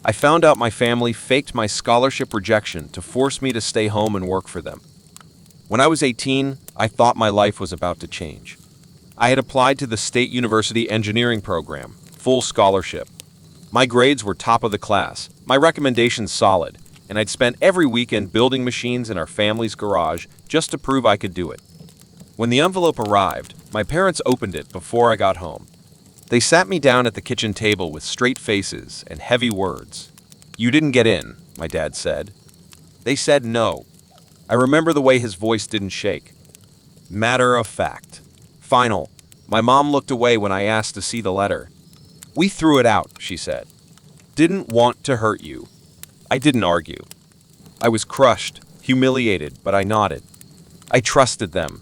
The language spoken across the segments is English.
I found out my family faked my scholarship rejection to force me to stay home and work for them. When I was 18, I thought my life was about to change. I had applied to the State University engineering program, full scholarship. My grades were top of the class, my recommendations solid, and I'd spent every weekend building machines in our family's garage just to prove I could do it. When the envelope arrived, my parents opened it before I got home. They sat me down at the kitchen table with straight faces and heavy words. "You didn't get in," my dad said. They said no. I remember the way his voice didn't shake. Matter of fact. Final. My mom looked away when I asked to see the letter. "We threw it out," she said. "Didn't want to hurt you." I didn't argue. I was crushed, humiliated, but I nodded. I trusted them.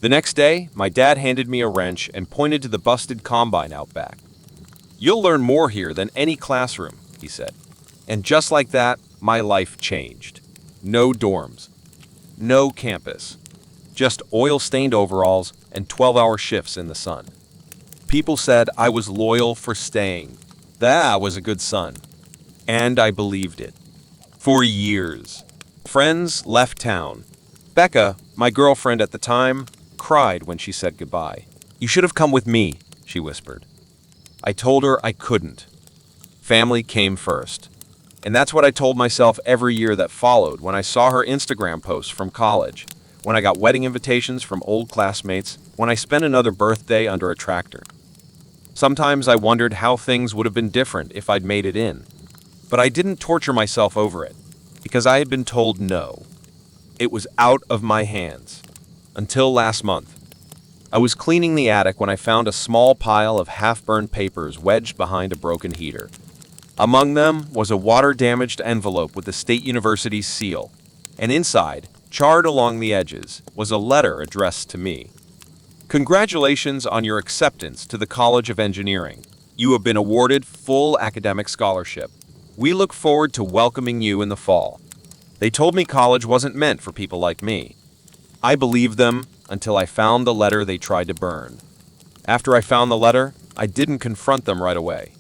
The next day, my dad handed me a wrench and pointed to the busted combine out back. "You'll learn more here than any classroom," he said. And just like that, my life changed. No dorms. No campus. Just oil-stained overalls and 12-hour shifts in the sun. People said I was loyal for staying, that I was a good son. And I believed it. For years. Friends left town. Becca, my girlfriend at the time, cried when she said goodbye. "You should have come with me," she whispered. I told her I couldn't. Family came first. And that's what I told myself every year that followed when I saw her Instagram posts from college, when I got wedding invitations from old classmates, when I spent another birthday under a tractor. Sometimes I wondered how things would have been different if I'd made it in. But I didn't torture myself over it, because I had been told no. It was out of my hands. Until last month. I was cleaning the attic when I found a small pile of half-burned papers wedged behind a broken heater. Among them was a water-damaged envelope with the State University's seal, and inside, charred along the edges, was a letter addressed to me. "Congratulations on your acceptance to the College of Engineering. You have been awarded full academic scholarship. We look forward to welcoming you in the fall." They told me college wasn't meant for people like me. I believed them until I found the letter they tried to burn. After I found the letter, I didn't confront them right away.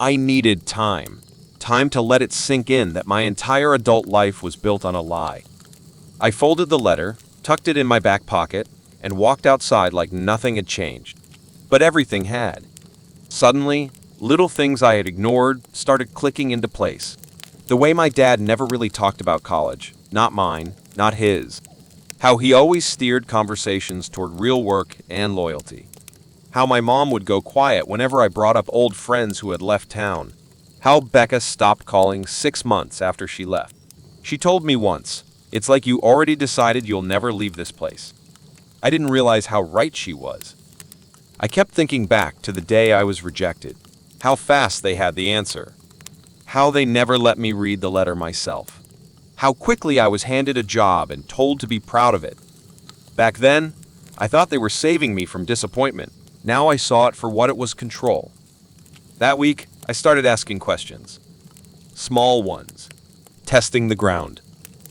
I needed time. Time to let it sink in that my entire adult life was built on a lie. I folded the letter, tucked it in my back pocket, and walked outside like nothing had changed. But everything had. Suddenly, little things I had ignored started clicking into place. The way my dad never really talked about college, not mine, not his. How he always steered conversations toward real work and loyalty. How my mom would go quiet whenever I brought up old friends who had left town. How Becca stopped calling 6 months after she left. She told me once, "It's like you already decided you'll never leave this place." I didn't realize how right she was. I kept thinking back to the day I was rejected. How fast they had the answer. How they never let me read the letter myself. How quickly I was handed a job and told to be proud of it. Back then, I thought they were saving me from disappointment. Now I saw it for what it was: control. That week, I started asking questions. Small ones. Testing the ground.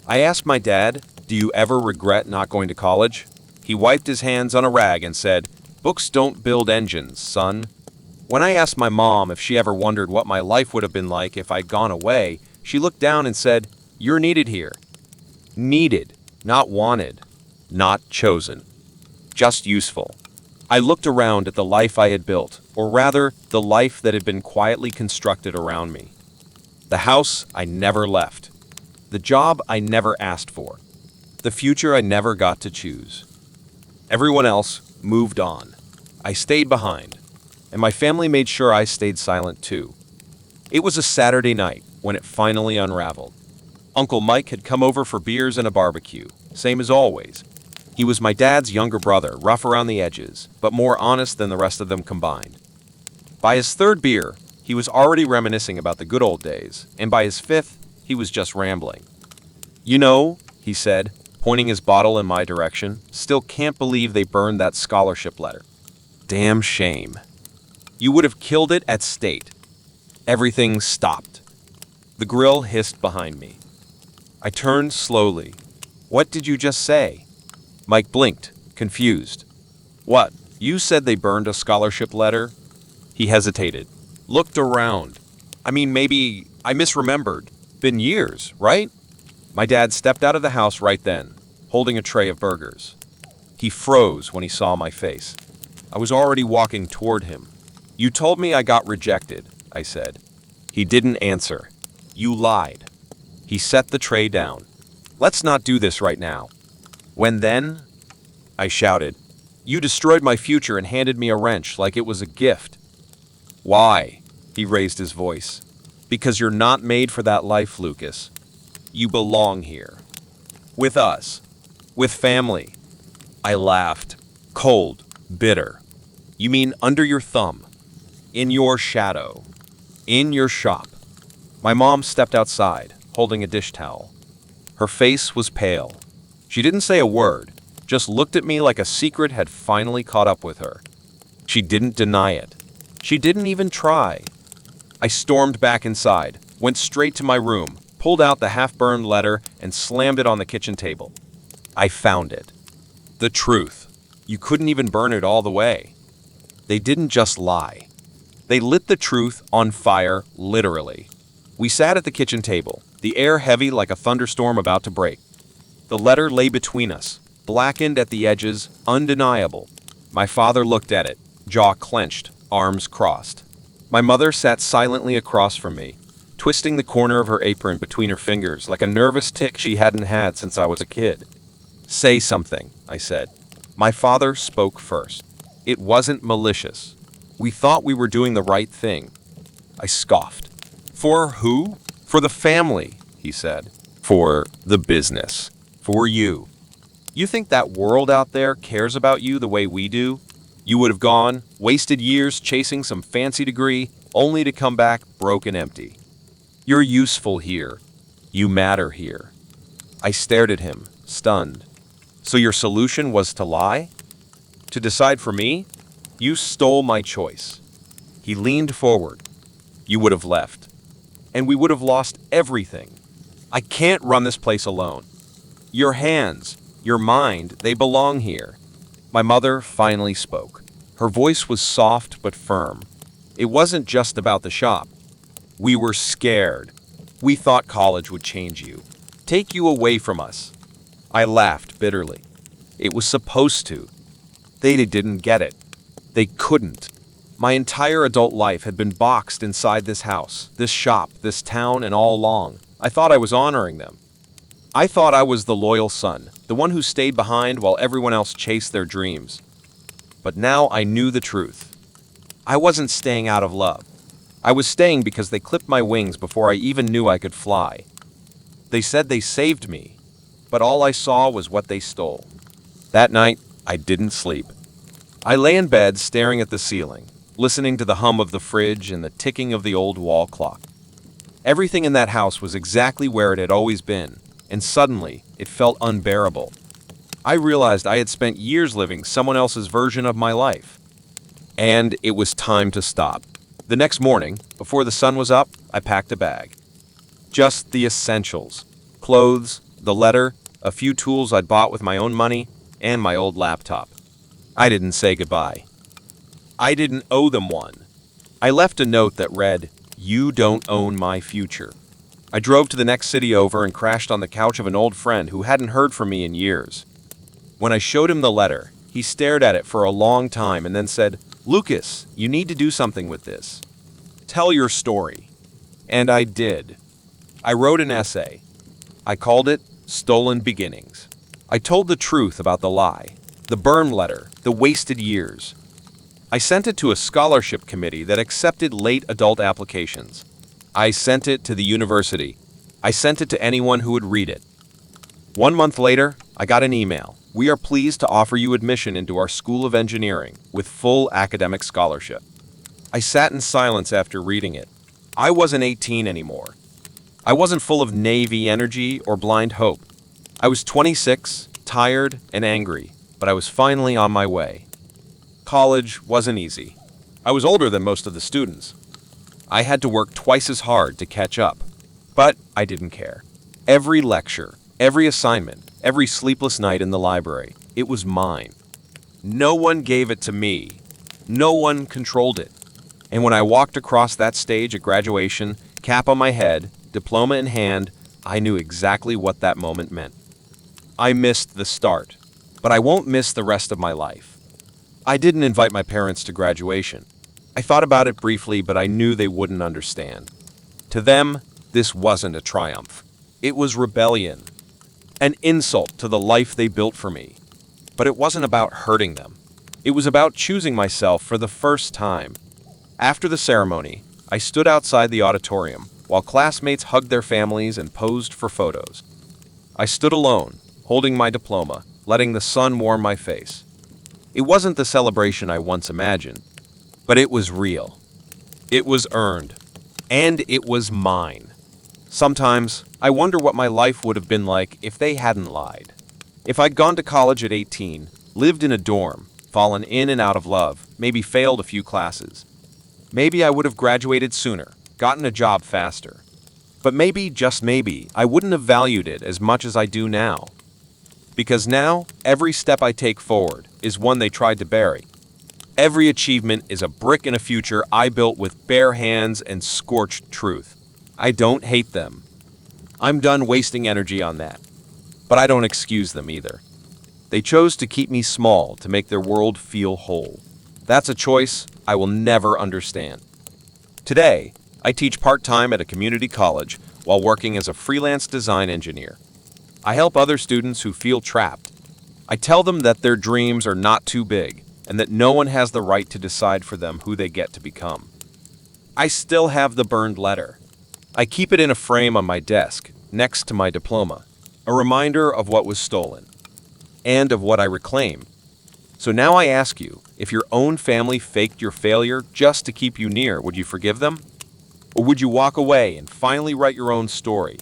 I asked my dad, "Do you ever regret not going to college?" He wiped his hands on a rag and said, "Books don't build engines, son." When I asked my mom if she ever wondered what my life would have been like if I'd gone away, she looked down and said, "You're needed here." Needed, not wanted, not chosen. Just useful. I looked around at the life I had built, or rather, the life that had been quietly constructed around me. The house I never left. The job I never asked for. The future I never got to choose. Everyone else moved on. I stayed behind, and my family made sure I stayed silent too. It was a Saturday night when it finally unraveled. Uncle Mike had come over for beers and a barbecue, same as always. He was my dad's younger brother, rough around the edges, but more honest than the rest of them combined. By his third beer, he was already reminiscing about the good old days, and by his fifth, he was just rambling. "You know," he said, pointing his bottle in my direction, "still can't believe they burned that scholarship letter. Damn shame. You would have killed it at State." Everything stopped. The grill hissed behind me. I turned slowly. "What did you just say?" Mike blinked, confused. "What? You said they burned a scholarship letter?" He hesitated, looked around. "I mean, maybe I misremembered. Been years, right? My dad stepped out of the house right then, holding a tray of burgers. He froze when he saw my face. I was already walking toward him. You told me I got rejected, I said. He didn't answer. You lied. He set the tray down. Let's not do this right now. When then? I shouted. You destroyed my future and handed me a wrench like it was a gift. Why? He raised his voice. Because you're not made for that life, Lucas. You belong here. With us. With family. I laughed. Cold. Bitter. You mean under your thumb. In your shadow. In your shop. My mom stepped outside, holding a dish towel. Her face was pale. She didn't say a word, just looked at me like a secret had finally caught up with her. She didn't deny it. She didn't even try. I stormed back inside, went straight to my room, pulled out the half-burned letter, and slammed it on the kitchen table. I found it. The truth. You couldn't even burn it all the way. They didn't just lie. They lit the truth on fire, literally. We sat at the kitchen table, the air heavy like a thunderstorm about to break. The letter lay between us, blackened at the edges, undeniable. My father looked at it, jaw clenched, arms crossed. My mother sat silently across from me, twisting the corner of her apron between her fingers like a nervous tic she hadn't had since I was a kid. Say something, I said. My father spoke first. It wasn't malicious. We thought we were doing the right thing. I scoffed. For who? For the family, he said. For the business. For you. You think that world out there cares about you the way we do? You would have gone, wasted years chasing some fancy degree, only to come back broke and empty. You're useful here. You matter here. I stared at him, stunned. So your solution was to lie? To decide for me? You stole my choice. He leaned forward. You would have left. And we would have lost everything. I can't run this place alone. Your hands, your mind, they belong here. My mother finally spoke. Her voice was soft but firm. It wasn't just about the shop. We were scared. We thought college would change you, take you away from us. I laughed bitterly. It was supposed to. They didn't get it. They couldn't. My entire adult life had been boxed inside this house, this shop, this town, and all along, I thought I was honoring them. I thought I was the loyal son, the one who stayed behind while everyone else chased their dreams. But now I knew the truth. I wasn't staying out of love. I was staying because they clipped my wings before I even knew I could fly. They said they saved me, but all I saw was what they stole. That night, I didn't sleep. I lay in bed staring at the ceiling, listening to the hum of the fridge and the ticking of the old wall clock. Everything in that house was exactly where it had always been, and suddenly, it felt unbearable. I realized I had spent years living someone else's version of my life. And it was time to stop. The next morning, before the sun was up, I packed a bag. Just the essentials. Clothes, the letter, a few tools I'd bought with my own money, and my old laptop. I didn't say goodbye. I didn't owe them one. I left a note that read, "You don't own my future." I drove to the next city over and crashed on the couch of an old friend who hadn't heard from me in years. When I showed him the letter, he stared at it for a long time and then said, "Lucas, you need to do something with this. Tell your story." And I did. I wrote an essay. I called it Stolen Beginnings. I told the truth about the lie, the burned letter, the wasted years. I sent it to a scholarship committee that accepted late adult applications. I sent it to the university. I sent it to anyone who would read it. 1 month later, I got an email. "We are pleased to offer you admission into our School of Engineering with full academic scholarship." I sat in silence after reading it. I wasn't 18 anymore. I wasn't full of Navy energy or blind hope. I was 26, tired and angry, but I was finally on my way. College wasn't easy. I was older than most of the students. I had to work twice as hard to catch up, but I didn't care. Every lecture, every assignment, every sleepless night in the library, it was mine. No one gave it to me. No one controlled it. And when I walked across that stage at graduation, Cap on my head, diploma in hand, I knew exactly what that moment meant. I missed the start, but I won't miss the rest of my life. I didn't invite my parents to graduation. I thought about it briefly, but I knew they wouldn't understand. To them, this wasn't a triumph. It was rebellion, an insult to the life they built for me. But it wasn't about hurting them. It was about choosing myself for the first time. After the ceremony, I stood outside the auditorium while classmates hugged their families and posed for photos. I stood alone, holding my diploma, letting the sun warm my face. It wasn't the celebration I once imagined, but it was real. It was earned, and it was mine. Sometimes, I wonder what my life would have been like if they hadn't lied. If I'd gone to college at 18, lived in a dorm, fallen in and out of love, maybe failed a few classes. Maybe I would have graduated sooner, gotten a job faster. But maybe, just maybe, I wouldn't have valued it as much as I do now. Because now, every step I take forward is one they tried to bury. Every achievement is a brick in a future I built with bare hands and scorched truth. I don't hate them. I'm done wasting energy on that. But I don't excuse them either. They chose to keep me small to make their world feel whole. That's a choice I will never understand. Today, I teach part-time at a community college while working as a freelance design engineer. I help other students who feel trapped. I tell them that their dreams are not too big and that no one has the right to decide for them who they get to become. I still have the burned letter. I keep it in a frame on my desk, next to my diploma, a reminder of what was stolen and of what I reclaim. So now I ask you, if your own family faked your failure just to keep you near, would you forgive them? Or would you walk away and finally write your own story?